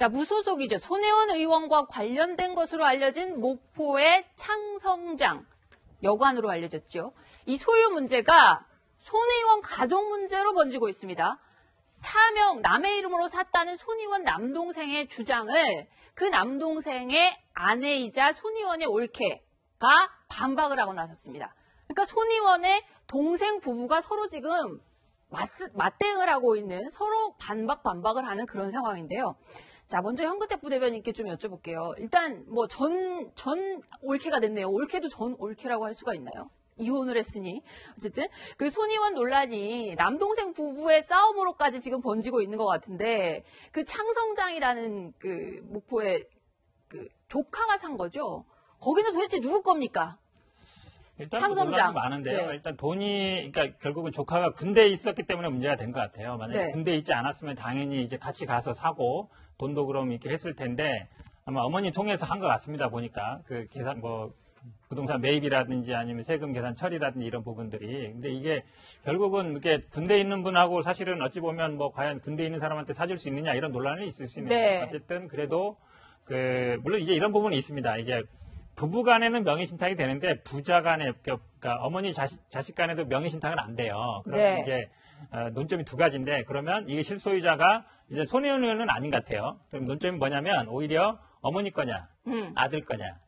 자, 무소속이죠. 손혜원 의원과 관련된 것으로 알려진 목포의 창성장 여관으로 알려졌죠. 이 소유 문제가 손 의원 가족 문제로 번지고 있습니다. 차명 남의 이름으로 샀다는 손 의원 남동생의 주장을 그 남동생의 아내이자 손 의원의 올케가 반박을 하고 나섰습니다. 그러니까 손 의원의 동생 부부가 서로 지금 맞대응을 하고 있는, 서로 반박을 하는 그런 상황인데요. 자, 먼저 현근택 부대변인께 좀 여쭤볼게요. 일단 뭐 전 올케가 됐네요. 올케도 전 올케라고 할 수가 있나요? 이혼을 했으니. 어쨌든 그 손 의원 논란이 남동생 부부의 싸움으로까지 지금 번지고 있는 것 같은데, 그 창성장이라는 그 목포의 그 조카가 산 거죠. 거기는 도대체 누구 겁니까? 일단 논란이 많은데요. 네. 일단 돈이, 그러니까 결국은 조카가 군대에 있었기 때문에 문제가 된 것 같아요. 만약에 네. 군대에 있지 않았으면 당연히 이제 같이 가서 사고 돈도 그럼 이렇게 했을 텐데, 아마 어머니 통해서 한 것 같습니다. 보니까 그 계산 뭐 부동산 매입이라든지 아니면 세금 계산 처리라든지 이런 부분들이. 근데 이게 결국은 이렇게 군대에 있는 분하고 사실은 어찌 보면 뭐 과연 군대에 있는 사람한테 사줄 수 있느냐 이런 논란이 있을 수 있는데, 네. 어쨌든 그래도 물론 이제 이런 부분이 있습니다. 이제 부부 간에는 명의신탁이 되는데 부자 간에, 그러니까 어머니 자식 간에도 명의신탁은 안 돼요. 그럼 네. 이제 논점이 두 가지인데, 그러면 이게 실소유자가 이제 손혜원 의원은 아닌 것 같아요. 그럼 논점이 뭐냐면 오히려 어머니 거냐 아들 거냐.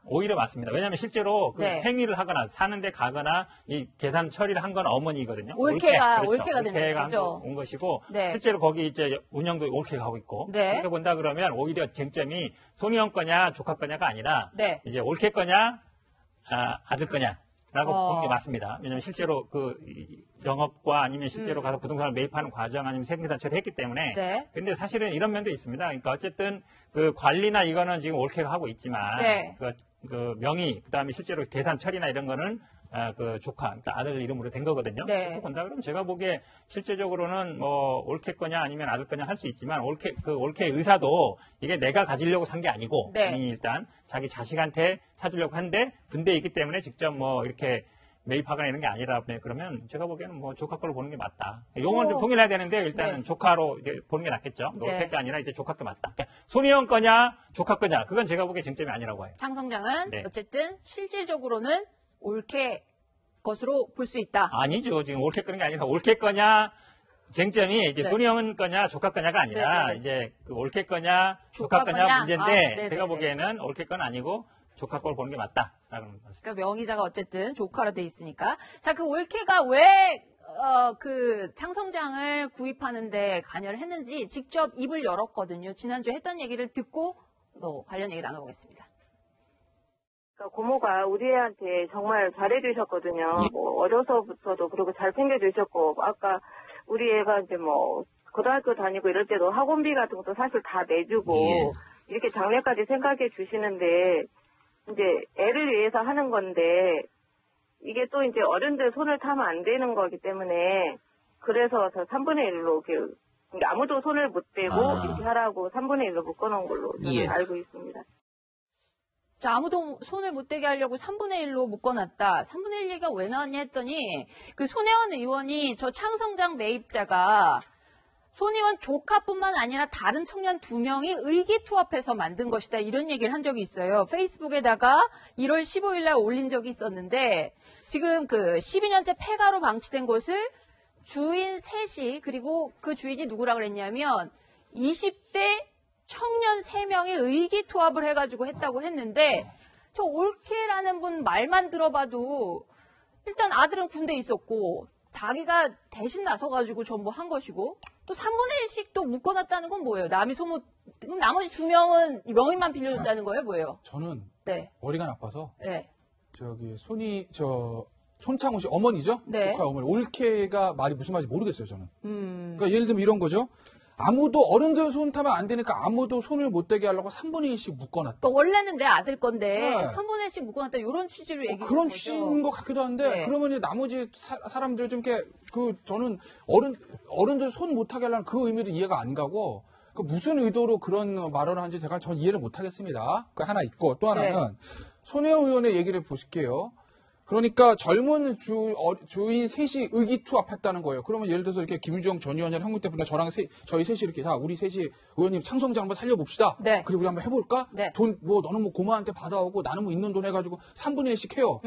오히려 맞습니다. 왜냐하면 실제로 그 네. 행위를 하거나 사는데 가거나 이 계산 처리를 한 건 어머니거든요. 올케가 올케가 되는 거죠. 온 것이고, 네. 실제로 거기 이제 운영도 올케가 하고 있고. 네. 그렇게 본다 그러면 오히려 쟁점이 손혜원 거냐 조카 거냐가 아니라 네. 이제 올케 거냐 아들 거냐라고 보는 게 맞습니다. 왜냐하면 실제로 그 영업과 아니면 실제로 가서 부동산을 매입하는 과정 아니면 세금 계산 처리했기 때문에. 네. 근데 사실은 이런 면도 있습니다. 그러니까 어쨌든 그 관리나 이거는 지금 올케가 하고 있지만, 네. 그 명의, 그다음에 실제로 계산 처리나 이런 거는 그 조카, 그러니까 아들 이름으로 된 거거든요. 네. 그렇게 본다 그러면 제가 보기에 실제적으로는 뭐 올케 거냐 아니면 아들 거냐 할 수 있지만, 올케 의사도 이게 내가 가지려고 산 게 아니고, 네. 본인이 일단 자기 자식한테 사주려고 하는데 군대에 있기 때문에 직접 뭐 이렇게 매입하거나 이런 게 아니라, 그러면 제가 보기에는 뭐 조카 걸로 보는 게 맞다. 용어는 좀 통일해야 되는데 일단은 네. 조카로 이제 보는 게 낫겠죠. 네. 올케가 아니라 이제 조카가 맞다. 그러니까 손혜원 거냐 조카 거냐, 그건 제가 보기에 쟁점이 아니라고 해요. 창성장은 네. 어쨌든 실질적으로는 올케 것으로 볼 수 있다. 아니죠. 지금 올케 거는 게 아니라 올케 거냐 쟁점이 이제 네. 손혜원 거냐 조카 거냐가 아니라, 네네네. 이제 그 올케 거냐 조카 조카 거냐 거냐? 문제인데, 네네네. 제가 보기에는 올케 건 아니고 조카 걸 보는 게 맞다라는 말씀. 그러니까 명의자가 어쨌든 조카로 돼 있으니까. 자, 그 올케가 왜 그 창성장을 구입하는데 관여를 했는지 직접 입을 열었거든요. 지난주에 했던 얘기를 듣고 또 관련 얘기 나눠보겠습니다. 그러니까 고모가 우리 애한테 정말 잘해주셨거든요. 뭐 어려서부터도 그리고 잘 챙겨주셨고, 아까 우리 애가 이제 뭐 고등학교 다니고 이럴 때도 학원비 같은 것도 사실 다 내주고 이렇게 장래까지 생각해 주시는데, 이제 애를 위해서 하는 건데 이게 또 이제 어른들 손을 타면 안 되는 거기 때문에, 그래서 저 3분의 1로 그러니까 아무도 손을 못 대고 이렇게 하라고 3분의 1로 묶어놓은 걸로 저는 알고 있습니다. 자, 아무도 손을 못 대게 하려고 3분의 1로 묶어놨다. 3분의 1 얘기가 왜 나왔냐 했더니, 그 손혜원 의원이 저 창성장 매입자가 손 의원 조카뿐만 아니라 다른 청년 2명이 의기투합해서 만든 것이다. 이런 얘기를 한 적이 있어요. 페이스북에다가 1월 15일 날 올린 적이 있었는데, 지금 그 12년째 폐가로 방치된 곳을 주인 셋이, 그리고 그 주인이 누구라 그랬냐면 20대 청년 3명이 의기투합을 해가지고 했다고 했는데, 저 올케라는 분 말만 들어봐도 일단 아들은 군대에 있었고 자기가 대신 나서가지고 전부 한 것이고, 또 3분의 1씩 또 묶어놨다는 건 뭐예요? 남이 소모, 그럼 나머지 2명은 명의만 빌려줬다는 거예요? 뭐예요? 저는 네. 머리가 나빠서 네. 손창호 씨 어머니죠? 네. 조카 어머니. 올케가 말이 무슨 말인지 모르겠어요, 저는. 그러니까 예를 들면 이런 거죠. 아무도 어른들 손 타면 안 되니까 아무도 손을 못 대게 하려고 3분의 1씩 묶어놨다. 그러니까 원래는 내 아들 건데 네. 3분의 1씩 묶어놨다, 이런 취지로 얘기하는 그런 거죠. 취지인 것 같기도 한데, 네. 그러면 이제 나머지 사람들 좀 이렇게 저는 어른들 손 못 하게 하려는 그 의미도 이해가 안 가고, 그 무슨 의도로 그런 말을 하는지 전 이해를 못 하겠습니다. 그 하나 있고, 또 하나는 손혜원 의원의 얘기를 보실게요. 그러니까 젊은 주인 셋이 의기투합했다는 거예요. 그러면 예를 들어서 이렇게 김유정 전 의원이랑 현국 대표나 저랑 저희 셋이 이렇게 자 우리 셋이 의원님 창성장 한번 살려봅시다. 네. 그리고 우리 한번 해볼까? 네. 돈 뭐 너는 뭐 고모한테 받아오고 나는 뭐 있는 돈 해가지고 3분의 1씩 해요.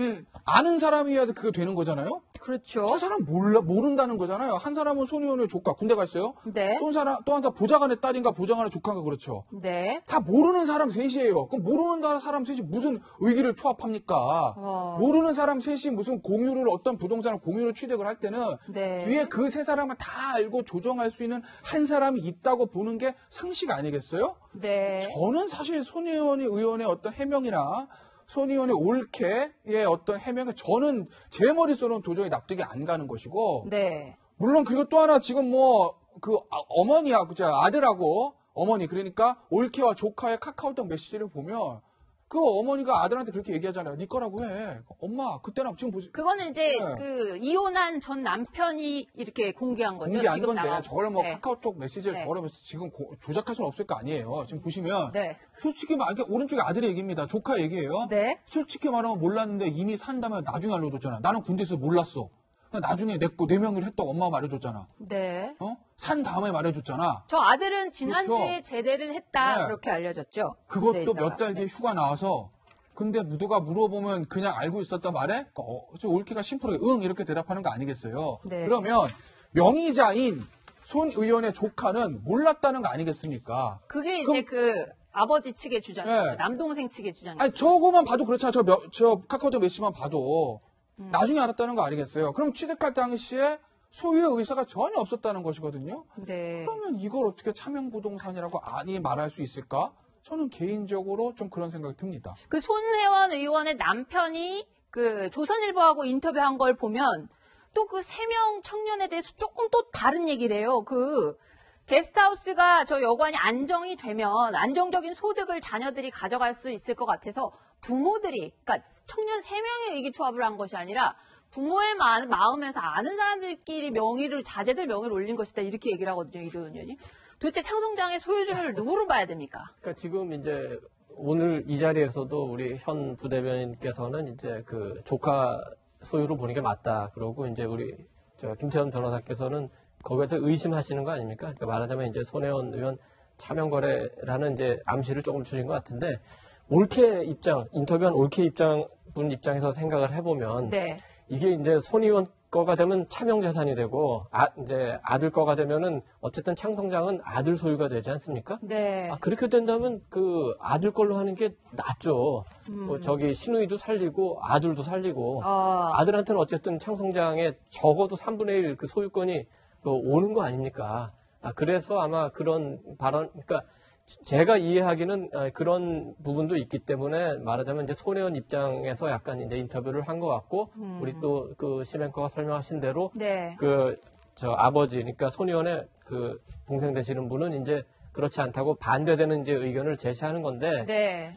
아는 사람이야 그게 되는 거잖아요. 그렇죠. 한 사람 모른다는 거잖아요. 한 사람은 손 의원의 조카 군대 가 있어요. 네. 또 한 사람 보좌관의 딸인가 보좌관의 조카인가 그렇죠. 네. 다 모르는 사람 셋이에요. 그럼 모르는 사람 셋이 무슨 의기를 투합합니까? 모르는 사람 셋이 무슨 공유를 어떤 부동산을 공유를 취득을 할 때는 네. 뒤에 그 세 사람을 다 알고 조정할 수 있는 한 사람이 있다고 보는 게 상식 아니겠어요? 네. 저는 사실 손 의원의 어떤 해명이나 손 의원의 올케의 어떤 해명은 저는 제 머릿속으로는 도저히 납득이 안 가는 것이고 네. 물론 그리고 또 하나 지금 뭐 그 어머니하고 아들하고 어머니 그러니까 올케와 조카의 카카오톡 메시지를 보면 그 어머니가 아들한테 그렇게 얘기하잖아요. 네 거라고 해. 엄마 그때나 지금 보세요. 그거는 이제 네. 그 이혼한 전 남편이 이렇게 공개한 거죠. 공개한 지금 건데 나가고. 저걸 뭐 네. 카카오톡 메시지를 네. 저걸 지금 조작할 수는 없을 거 아니에요. 지금 보시면 네. 솔직히 말하면 오른쪽에 아들의 얘기입니다. 조카 얘기예요. 네. 솔직히 말하면 몰랐는데 이미 산다면 나중에 알려줬잖아. 나는 군대에서 몰랐어. 나중에 내 명의를 했다고 엄마가 말해줬잖아. 네. 산 다음에 말해줬잖아. 저 아들은 지난주에 그렇죠. 제대를 했다 네. 그렇게 알려졌죠. 그것도 군대에 몇 달 있다가. 뒤에 휴가 나와서 근데 누가 물어보면 그냥 알고 있었다 말해? 저 올케가 심플하게 응 이렇게 대답하는 거 아니겠어요? 네. 그러면 명의자인 손 의원의 조카는 몰랐다는 거 아니겠습니까? 그게 그럼- 이제 그 아버지 측의 주장이죠. 네. 남동생 측의 주장이죠. 아니 저거만 봐도 그렇잖아. 저 카카오톡 메시지만 봐도 나중에 알았다는 거 아니겠어요? 그럼 취득할 당시에 소유의 의사가 전혀 없었다는 것이거든요. 네. 그러면 이걸 어떻게 차명부동산이라고 아니 말할 수 있을까? 저는 개인적으로 좀 그런 생각이 듭니다. 그 손혜원 의원의 남편이 그 조선일보하고 인터뷰한 걸 보면 또 그 3명 청년에 대해서 조금 또 다른 얘기를 해요. 그 게스트하우스가 저 여관이 안정이 되면 안정적인 소득을 자녀들이 가져갈 수 있을 것 같아서 부모들이, 그러니까 청년 3명의 의기투합을 한 것이 아니라 부모의 마음에서 아는 사람들끼리 자제들 명의를 올린 것이다. 이렇게 얘기를 하거든요, 이 의원님. 도대체 창성장의 소유주를 누구로 봐야 됩니까? 그러니까 지금 이제 오늘 이 자리에서도 우리 현 부대변인께서는 이제 그 조카 소유로 보는 게 맞다. 그러고 이제 우리 김채원 변호사께서는 거기에서 의심하시는 거 아닙니까? 그러니까 말하자면 이제 손혜원 의원 차명거래라는 이제 암시를 조금 주신 것 같은데 올케 입장, 인터뷰한 올케 분 입장에서 생각을 해보면 네. 이게 이제 손 의원 거가 되면 차명 재산이 되고 이제 아들 거가 되면은 어쨌든 창성장은 아들 소유가 되지 않습니까? 네. 그렇게 된다면 그 아들 걸로 하는 게 낫죠. 저기 신우이도 살리고 아들도 살리고 아들한테는 어쨌든 창성장에 적어도 3분의 1 그 소유권이 오는 거 아닙니까? 그래서 아마 그런 발언, 그러니까 제가 이해하기는 그런 부분도 있기 때문에 말하자면 이제 손혜원 입장에서 약간 이제 인터뷰를 한 것 같고 우리 또 그 시멘커가 설명하신 대로 네. 저 아버지, 그러니까 손 의원의 그 동생 되시는 분은 이제 그렇지 않다고 반대되는 이제 의견을 제시하는 건데, 네.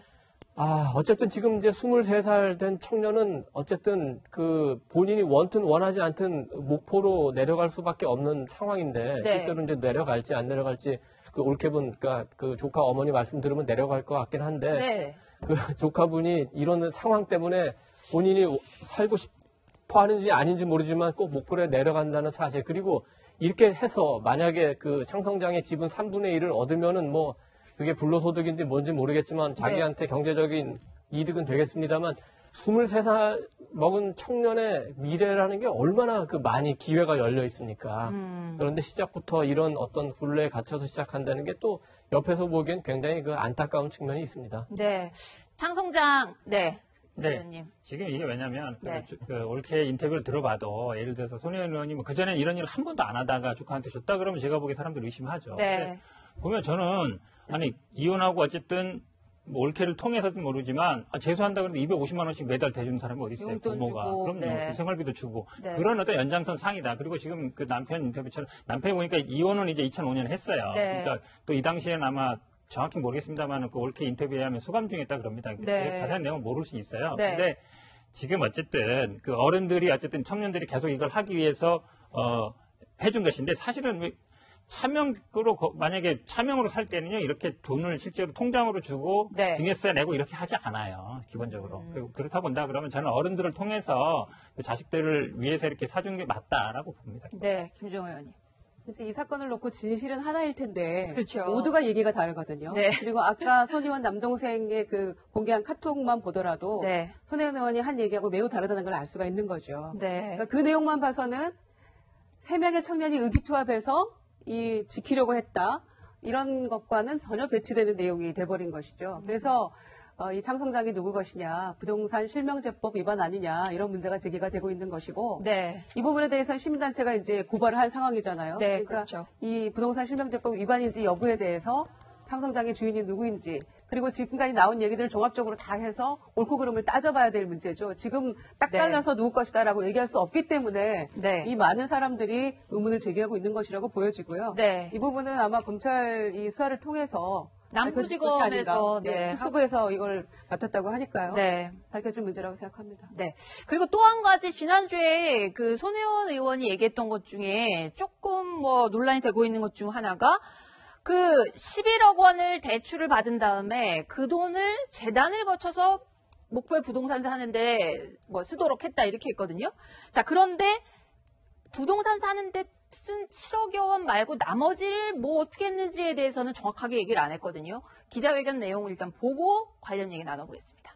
어쨌든 지금 이제 23살 된 청년은 어쨌든 그 본인이 원튼 원하지 않든 목포로 내려갈 수밖에 없는 상황인데, 네. 실제로 이제 내려갈지 안 내려갈지 그 올케분, 그러니까 그 조카 어머니 말씀 들으면 내려갈 것 같긴 한데, 네. 그 조카분이 이런 상황 때문에 본인이 살고 싶어 하는지 아닌지 모르지만 꼭 목포에 내려간다는 사실, 그리고 이렇게 해서 만약에 그 창성장의 지분 3분의 1을 얻으면은 뭐 그게 불로소득인지 뭔지 모르겠지만 자기한테 경제적인 이득은 되겠습니다만 23살 먹은 청년의 미래라는 게 얼마나 그 많이 기회가 열려 있습니까? 그런데 시작부터 이런 어떤 굴레에 갇혀서 시작한다는 게 또 옆에서 보기엔 굉장히 그 안타까운 측면이 있습니다. 네. 창성장, 네. 네. 의원님. 지금 이게 왜냐면 네. 그 올케 인터뷰를 들어봐도 예를 들어서 손혜원 의원이 뭐 그전엔 이런 일을 한 번도 안 하다가 조카한테 줬다 그러면 제가 보기에 사람들이 의심하죠. 네. 근데 보면 저는 아니 이혼하고 어쨌든 뭐 올케를 통해서든 모르지만 재수한다 그러는데 250만 원씩 매달 대주는 사람이 어디 있어요? 용돈 부모가. 주고, 그럼요. 네. 그 생활비도 주고. 네. 그런 어떤 연장선 상이다. 그리고 지금 그 남편 인터뷰처럼 남편이 보니까 이혼은 이제 2005년에 했어요. 네. 그러니까 또 이 당시에는 아마 정확히 모르겠습니다만 그 올케 인터뷰에 하면 수감 중이었다 그럽니다. 네. 자세한 내용은 모를 수 있어요. 네. 근데 지금 어쨌든 그 어른들이 어쨌든 청년들이 계속 이걸 하기 위해서 해준 것인데 사실은 차명으로 만약에 차명으로 살 때는요 이렇게 돈을 실제로 통장으로 주고 네. 증여세 내고 이렇게 하지 않아요 기본적으로. 그리고 그렇다 본다 그러면 저는 어른들을 통해서 그 자식들을 위해서 이렇게 사준 게 맞다라고 봅니다. 네, 김종호 의원님. 이제 이 사건을 놓고 진실은 하나일 텐데 그렇죠. 모두가 얘기가 다르거든요. 네. 그리고 아까 손 의원 남동생의 그 공개한 카톡만 보더라도 네. 손혜원 의원이 한 얘기하고 매우 다르다는 걸 알 수가 있는 거죠. 네. 그러니까 그 내용만 봐서는 3명의 청년이 의기투합해서 이 지키려고 했다. 이런 것과는 전혀 배치되는 내용이 돼버린 것이죠. 그래서 이 창성장이 누구 것이냐, 부동산 실명제법 위반 아니냐 이런 문제가 제기가 되고 있는 것이고 네. 이 부분에 대해서는 시민단체가 이제 고발을 한 상황이잖아요. 네, 그러니까 그렇죠. 이 부동산 실명제법 위반인지 여부에 대해서 창성장의 주인이 누구인지 그리고 지금까지 나온 얘기들을 종합적으로 다 해서 옳고 그름을 따져봐야 될 문제죠. 지금 딱 네. 잘라서 누구 것이다라고 얘기할 수 없기 때문에 네. 이 많은 사람들이 의문을 제기하고 있는 것이라고 보여지고요. 네. 이 부분은 아마 검찰 이 수사를 통해서 밝혀질 것이 남부지검에서 아닌가. 네. 특수부에서 이걸 맡았다고 하니까요. 네. 밝혀질 문제라고 생각합니다. 네. 그리고 또 한 가지 지난주에 그 손혜원 의원이 얘기했던 것 중에 조금 뭐 논란이 되고 있는 것 중 하나가 그 11억 원을 대출을 받은 다음에 그 돈을 재단을 거쳐서 목포에 부동산 사는데 뭐 쓰도록 했다 이렇게 했거든요. 자, 그런데 부동산 사는데 쓴 7억여 원 말고 나머지를 뭐 어떻게 했는지에 대해서는 정확하게 얘기를 안 했거든요. 기자회견 내용을 일단 보고 관련 얘기 나눠보겠습니다.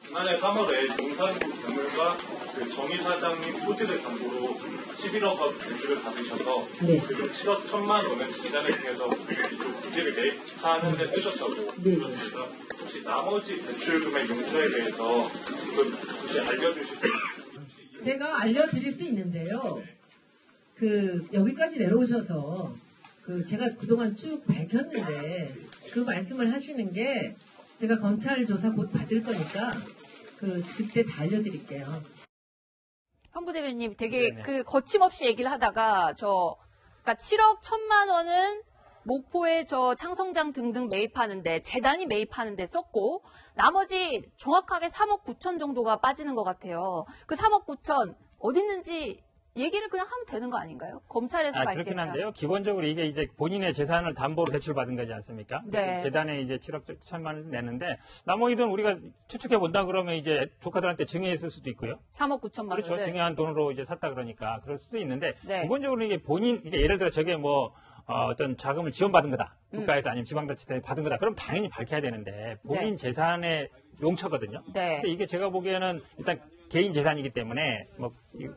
지난해 3월에 용산구 건물과 그 정희 사장님 호텔을 담보로 11억 원 대출을 받으셔서 지금 7억 1천만 원을 지난해 통해서 이쪽 부지를 매입하는 데 쓰셨다고 들었습니다. 혹시 나머지 대출 금액 용서에 대해서 지금 혹시 알려주실 수 있나요? 제가 알려드릴 수 있는데요. 그 여기까지 내려오셔서 그 제가 그동안 쭉 밝혔는데 그 말씀을 하시는 게 제가 검찰 조사 곧 받을 거니까 그때 다 알려드릴게요. 현 부대변님 되게 네네. 그 거침없이 얘기를 하다가 그러니까 7억 1천만 원은 목포에 저 창성장 등등 매입하는데 재단이 매입하는데 썼고 나머지 정확하게 3억 9천 정도가 빠지는 것 같아요. 그 3억 9천 어디 있는지 얘기를 그냥 하면 되는 거 아닌가요? 검찰에서 그렇긴 밝혔다. 한데요. 기본적으로 이게 이제 본인의 재산을 담보로 대출받은 거지 않습니까? 네. 재단에 이제 7억 1천만 원 내는데 나머지 돈 우리가 추측해 본다 그러면 이제 조카들한테 증여했을 수도 있고요. 3억 9천만 그렇죠. 원을. 증여한 돈으로 이제 샀다 그러니까 그럴 수도 있는데 네. 기본적으로 이게 이게 예를 들어 저게 뭐 어떤 자금을 지원받은 거다. 국가에서 아니면 지방자치단체 받은 거다. 그럼 당연히 밝혀야 되는데 본인 네. 재산의 용처거든요. 네. 근데 이게 제가 보기에는 일단 개인 재산이기 때문에 뭐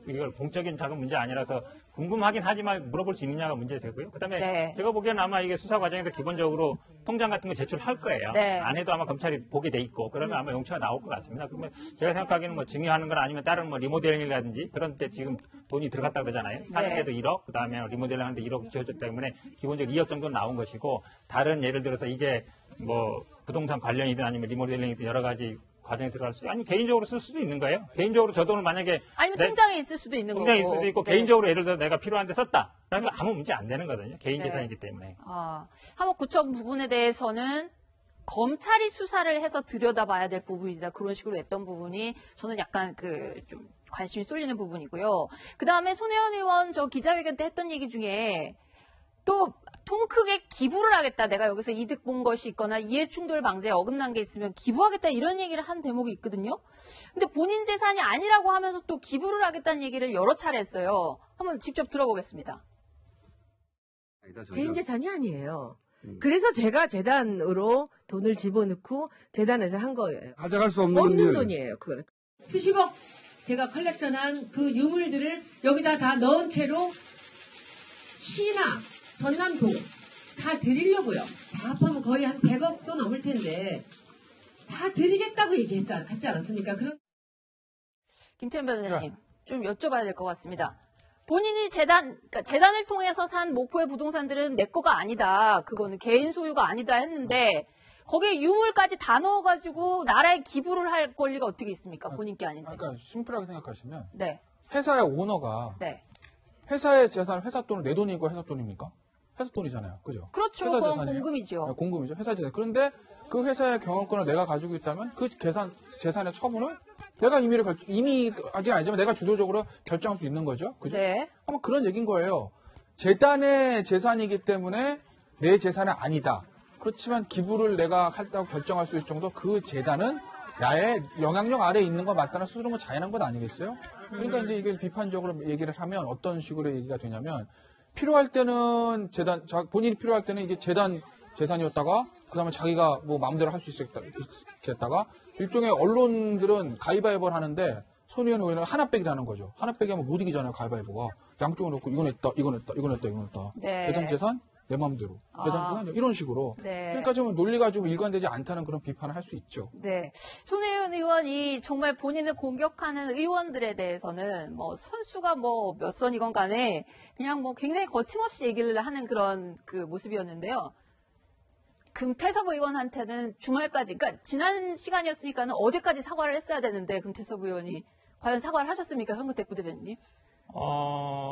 이걸 공적인 자금 문제 아니라서 궁금하긴 하지만 물어볼 수 있느냐가 문제 되고요. 그다음에 네. 제가 보기에는 아마 이게 수사 과정에서 기본적으로 통장 같은 거 제출할 거예요. 네. 안 해도 아마 검찰이 보게 돼 있고 그러면 아마 용처가 나올 것 같습니다. 그러면 제가 생각하기에는 뭐 증여하는 건 아니면 다른 뭐 리모델링이라든지 그런 데 지금 돈이 들어갔다 그러잖아요. 사는데도 1억, 그다음에 리모델링 하는데 1억 지어줬기 때문에 기본적으로 2억 정도는 나온 것이고 다른 예를 들어서 이게 뭐 부동산 관련이든 아니면 리모델링이든 여러 가지 과정에 들어갈 수, 아니 개인적으로 쓸 수도 있는 거예요. 개인적으로 저 돈을 만약에 아니면 내- 통장에 있을 수도 있는 통장에 거고. 있을 수도 있고 네. 개인적으로 예를 들어 내가 필요한데 썼다. 그러면 아무 문제 안 되는 거거든요. 개인 네. 재산이기 때문에. 3억 9천 부분에 대해서는 검찰이 수사를 해서 들여다봐야 될 부분이다. 그런 식으로 했던 부분이 저는 약간 좀 관심이 쏠리는 부분이고요. 그 다음에 손혜원 의원 저 기자회견 때 했던 얘기 중에 또 통 크게 기부를 하겠다. 내가 여기서 이득 본 것이 있거나 이해충돌 방지에 어긋난 게 있으면 기부하겠다. 이런 얘기를 한 대목이 있거든요. 근데 본인 재산이 아니라고 하면서 또 기부를 하겠다는 얘기를 여러 차례 했어요. 한번 직접 들어보겠습니다. 개인 재산이 아니에요. 그래서 제가 재단으로 돈을 집어넣고 재단에서 한 거예요. 가져갈 수 없는 없는 돈이에요. 그거는. 수십억 제가 컬렉션한 그 유물들을 여기다 다 넣은 채로 시나 전남도 다 드리려고요. 다 합하면 거의 한 100억도 넘을 텐데 다 드리겠다고 얘기했지 않았습니까? 그런 김태현 변호사님, 좀 여쭤봐야 될 것 같습니다. 본인이 그러니까 재단을 통해서 산 목포의 부동산들은 내 거가 아니다. 그거는 개인 소유가 아니다 했는데 거기에 유물까지 다 넣어가지고 나라에 기부를 할 권리가 어떻게 있습니까? 본인 게 아닌데. 그러니까 심플하게 생각하시면 네, 회사의 오너가 네. 회사의 재산을 회사 돈을 내 돈이고 회사 돈입니까? 회사 돈이잖아요. 그죠? 그렇죠. 회사 그건 재산이에요. 공금이죠. 네, 공금이죠. 회사 재산. 그런데 그 회사의 경영권을 내가 가지고 있다면 그 재산의 처분을 내가 이미 아직 아니지만 내가 주도적으로 결정할 수 있는 거죠. 그죠? 네. 아마 그런 얘기인 거예요. 재단의 재산이기 때문에 내 재산은 아니다. 그렇지만 기부를 내가 한다고 결정할 수 있을 정도 그 재단은 나의 영향력 아래에 있는 거 맞다는 스스로 뭐 자연한 것 아니겠어요? 그러니까 이제 이게 비판적으로 얘기를 하면 어떤 식으로 얘기가 되냐면 필요할 때는 재단, 본인이 필요할 때는 이게 재단 재산이었다가 그 다음에 자기가 뭐 마음대로 할 수 있겠다가 일종의 언론들은 가위바위보를 하는데 손의원 의원은 하나 빼기를 하는 거죠. 하나 빼기 하면 못 이기잖아요, 가위바위보가. 양쪽으로 놓고 이건 했다, 이건 했다, 이건 했다, 이건 했다. 네. 재단 재산? 내 마음대로. 재단 재산? 이런 식으로. 네. 그러니까 좀 논리가 좀 일관되지 않다는 그런 비판을 할 수 있죠. 네. 손혜원 의원이 정말 본인을 공격하는 의원들에 대해서는 뭐 선수가 뭐 몇 선이건 간에 그냥 뭐 굉장히 거침없이 얘기를 하는 그런 그 모습이었는데요. 금태섭 의원한테는 주말까지, 그러니까 지난 시간이었으니까는 어제까지 사과를 했어야 되는데 금태섭 의원이 과연 사과를 하셨습니까, 현근택 부대변인님?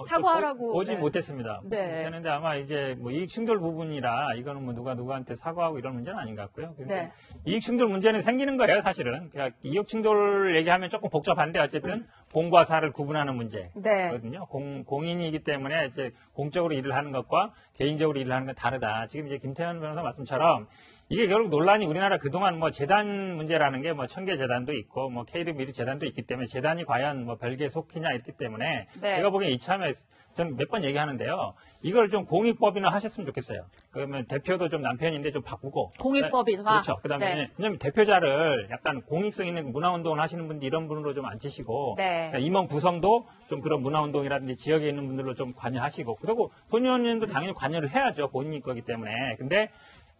사과하라고. 오지 네. 못했습니다. 네. 못했는데 아마 이제 뭐 이익 충돌 부분이라 이거는 뭐 누가 누구한테 사과하고 이런 문제는 아닌 것 같고요. 네. 이익 충돌 문제는 생기는 거예요, 사실은. 그러니까 이익 충돌 얘기하면 조금 복잡한데 어쨌든 공과 사를 구분하는 문제거든요. 네. 공인이기 때문에 이제 공적으로 일을 하는 것과 개인적으로 일을 하는 건 다르다. 지금 이제 김태현 변호사 말씀처럼 이게 결국 논란이 우리나라 그동안 뭐 재단 문제라는 게 뭐 청계 재단도 있고 뭐 K리그 미르 재단도 있기 때문에 재단이 과연 뭐 별개에 속히냐 있기 때문에 네. 제가 보기엔 이참에 저는 몇 번 얘기하는데요. 이걸 좀 공익법인화 하셨으면 좋겠어요. 그러면 대표도 좀 남편인데 좀 바꾸고. 공익법인화. 그렇죠. 그다음에 네. 왜냐면 대표자를 약간 공익성 있는 문화운동을 하시는 분들 이런 분으로 좀 앉히시고 네. 그러니까 임원 구성도 좀 그런 문화운동이라든지 지역에 있는 분들로 좀 관여하시고 그리고 손 의원님도 당연히 관여를 해야죠. 본인이 거기 때문에. 근데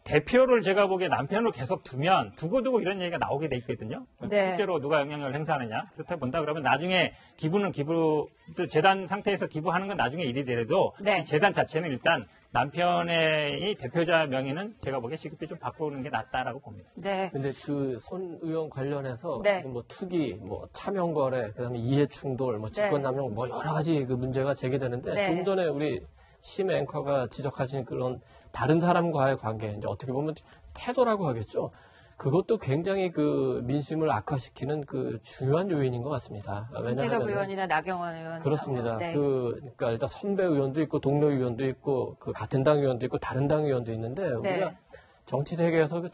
대표를 제가 보기에 남편으로 계속 두면 두고두고 이런 얘기가 나오게 돼 있거든요. 네. 실제로 누가 영향력을 행사하느냐. 그렇다 본다 그러면 나중에 기부는 또 재단 상태에서 기부하는 건 나중에 일이 되더라도 네. 이 재단 자체는 일단 남편의 이 대표자 명의는 제가 보기에 시급히 좀 바꾸는 게 낫다라고 봅니다. 네. 근데 그 손 의원 관련해서 네. 뭐 투기, 뭐 차명거래, 그다음에 이해충돌, 뭐 직권남용, 뭐 여러 가지 그 문제가 제기되는데 네. 좀 전에 우리 심 앵커가 지적하신 그런 다른 사람과의 관계, 이제 어떻게 보면 태도라고 하겠죠. 그것도 굉장히 그 민심을 악화시키는 그 중요한 요인인 것 같습니다. 김태섭 의원이나 나경원 의원. 그렇습니다. 네. 그러니까 일단 선배 의원도 있고 동료 의원도 있고 그 같은 당 의원도 있고 다른 당 의원도 있는데 네. 우리가 정치 세계에서 그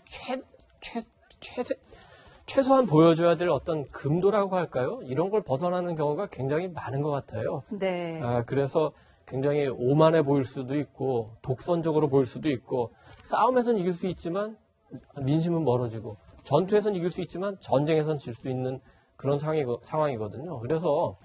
최소한 보여줘야 될 어떤 금도라고 할까요? 이런 걸 벗어나는 경우가 굉장히 많은 것 같아요. 네. 그래서 굉장히 오만해 보일 수도 있고 독선적으로 보일 수도 있고 싸움에서는 이길 수 있지만 민심은 멀어지고 전투에서는 이길 수 있지만 전쟁에서는 질 수 있는 그런 상황이거든요. 그래서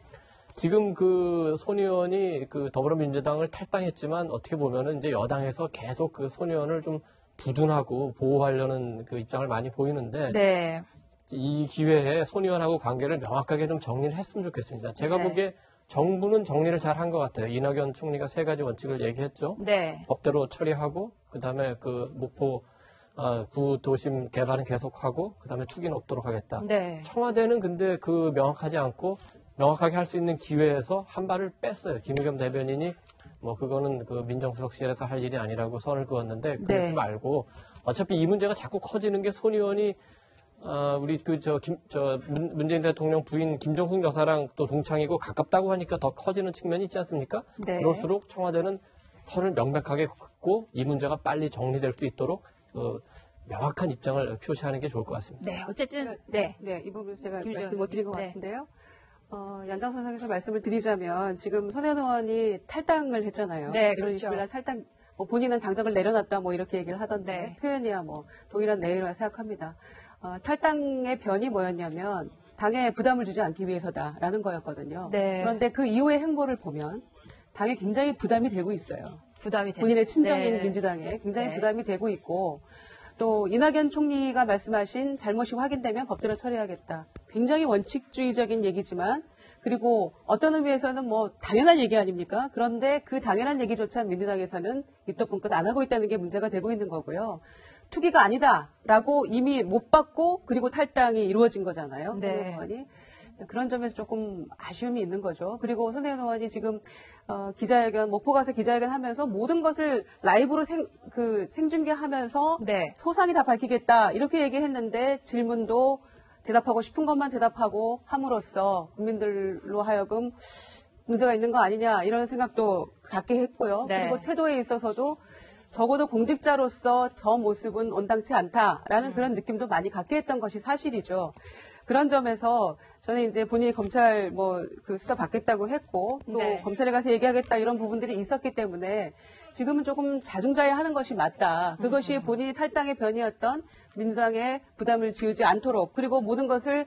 지금 그 손 의원이 그 더불어민주당을 탈당했지만 어떻게 보면은 이제 여당에서 계속 그 손 의원을 좀 두둔하고 보호하려는 그 입장을 많이 보이는데 네. 이 기회에 손 의원하고 관계를 명확하게 좀 정리를 했으면 좋겠습니다. 제가 네. 보기에 정부는 정리를 잘 한 것 같아요. 이낙연 총리가 3가지 원칙을 얘기했죠. 네. 법대로 처리하고 그다음에 그 목포 구도심 개발은 계속하고 그다음에 투기는 없도록 하겠다. 네. 청와대는 근데 그 명확하지 않고 명확하게 할 수 있는 기회에서 한 발을 뺐어요. 김의겸 대변인이 뭐 그거는 그 민정수석실에서 할 일이 아니라고 선을 그었는데 그러지 네. 말고 어차피 이 문제가 자꾸 커지는 게 손 의원이 우리 문재인 대통령 부인 김정숙 여사랑 또 동창이고 가깝다고 하니까 더 커지는 측면이 있지 않습니까? 네. 그럴수록 청와대는 선을 명백하게 긋고 이 문제가 빨리 정리될 수 있도록 명확한 입장을 표시하는 게 좋을 것 같습니다. 네. 어쨌든 네. 네, 이 부분에서 제가 김 말씀 못 드린 것 네. 같은데요. 연장선상에서 말씀을 드리자면 지금 손혜원 의원이 탈당을 했잖아요. 네, 1월 그렇죠. 20일 날 탈당, 뭐 본인은 당적을 내려놨다 뭐 이렇게 얘기를 하던데 네. 표현이야 뭐 동일한 내용이라고 생각합니다. 탈당의 변이 뭐였냐면 당에 부담을 주지 않기 위해서다라는 거였거든요. 네. 그런데 그 이후의 행보를 보면 당에 굉장히 부담이 되고 있어요. 부담이 되는. 본인의 친정인 네. 민주당에 굉장히 네. 부담이 되고 있고 또 이낙연 총리가 말씀하신 잘못이 확인되면 법대로 처리하겠다. 굉장히 원칙주의적인 얘기지만 그리고 어떤 의미에서는 뭐 당연한 얘기 아닙니까? 그런데 그 당연한 얘기조차 민주당에서는 입도 뻥끗 안 하고 있다는 게 문제가 되고 있는 거고요. 투기가 아니다라고 이미 못 받고 그리고 탈당이 이루어진 거잖아요. 네. 손혜원 의원이. 그런 점에서 조금 아쉬움이 있는 거죠. 그리고 손혜원 의원이 지금 기자회견, 목포 가서 기자회견 하면서 모든 것을 라이브로 생중계하면서 네. 소상히 다 밝히겠다 이렇게 얘기했는데 질문도 대답하고 싶은 것만 대답하고 함으로써 국민들로 하여금 문제가 있는 거 아니냐 이런 생각도 갖게 했고요. 네. 그리고 태도에 있어서도 적어도 공직자로서 저 모습은 온당치 않다라는 그런 느낌도 많이 갖게 했던 것이 사실이죠. 그런 점에서 저는 이제 본인이 검찰 그 수사 받겠다고 했고 또 네. 검찰에 가서 얘기하겠다 이런 부분들이 있었기 때문에 지금은 조금 자중자애하는 것이 맞다. 그것이 본인이 탈당의 변이었던 민주당의 부담을 지우지 않도록 그리고 모든 것을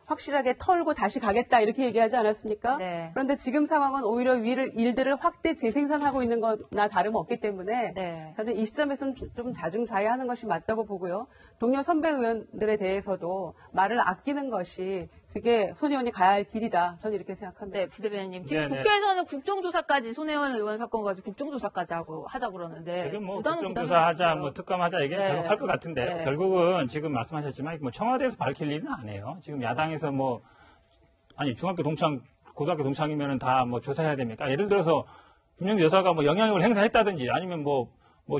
확실하게 털고 다시 가겠다 이렇게 얘기하지 않았습니까? 네. 그런데 지금 상황은 오히려 일들을 확대 재생산하고 있는 거나 다름없기 때문에 네. 저는 이 시점에서는 좀 자중자애하는 것이 맞다고 보고요. 동료 선배 의원들에 대해서도 말을 아끼는 것이 그게 손혜원이 가야 할 길이다. 저는 이렇게 생각합니다. 네, 부대변인님. 지금 네네. 국회에서는 국정조사까지 손혜원 의원 사건 가지고 국정조사까지 하자 그러는데 지금 뭐 부담은 국정조사하자, 부담이죠. 뭐 특검하자 얘기는 네. 계속 할 것 같은데 네. 결국은 지금 말씀하셨지만 뭐 청와대에서 밝힐 일은 안 해요. 지금 야당에서 중학교 동창, 고등학교 동창이면은 다 뭐 조사해야 됩니까? 예를 들어서 김영주 여사가 뭐 영향력을 행사했다든지 아니면 뭐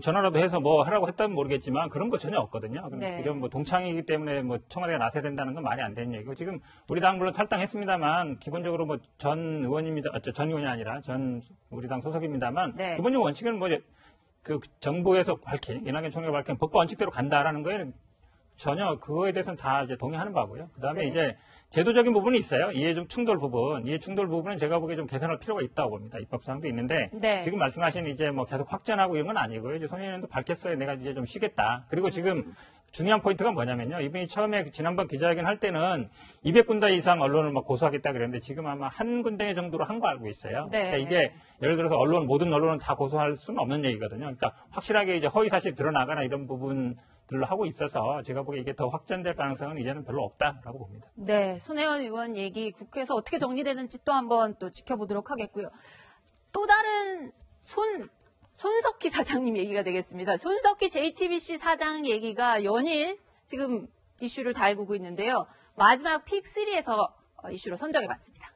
전화라도 해서 뭐 하라고 했다면 모르겠지만 그런 거 전혀 없거든요. 네. 이런 뭐 동창이기 때문에 뭐 청와대가 나서야 된다는 건 말이 안 되는 얘기고 지금 우리 당 물론 탈당했습니다만 기본적으로 뭐 전 의원입니다. 전 의원이 아니라 전 우리 당 소속입니다만 네. 기본적으로 원칙은 그 정부에서 이낙연 총리가 밝힌 법과 원칙대로 간다라는 거에는 전혀 그거에 대해서는 다 이제 동의하는 바고요. 그다음에 네. 이제 제도적인 부분이 있어요. 이해 충돌 부분은 제가 보기에 좀 개선할 필요가 있다고 봅니다. 입법사항도 있는데 네. 지금 말씀하신 이제 뭐 계속 확전하고 이런 건 아니고요. 이제 손혜원도 밝혔어요. 내가 이제 좀 쉬겠다. 그리고 지금 중요한 포인트가 뭐냐면요. 이분이 처음에 지난번 기자회견 할 때는 200군데 이상 언론을 막 고소하겠다 그랬는데 지금 아마 한 군데 정도로 한 거 알고 있어요. 네. 그러니까 이게 예를 들어서 모든 언론은 다 고소할 수는 없는 얘기거든요. 그러니까 확실하게 이제 허위 사실 드러나거나 이런 부분들로 하고 있어서 제가 보기에 이게 더 확전될 가능성은 이제는 별로 없다라고 봅니다. 네, 손혜원 의원 얘기 국회에서 어떻게 정리되는지 또 한번 또 지켜보도록 하겠고요. 또 다른 손석희 사장님 얘기가 되겠습니다. 손석희 JTBC 사장 얘기가 연일 지금 이슈를 달구고 있는데요. 마지막 픽3에서 이슈로 선정해봤습니다.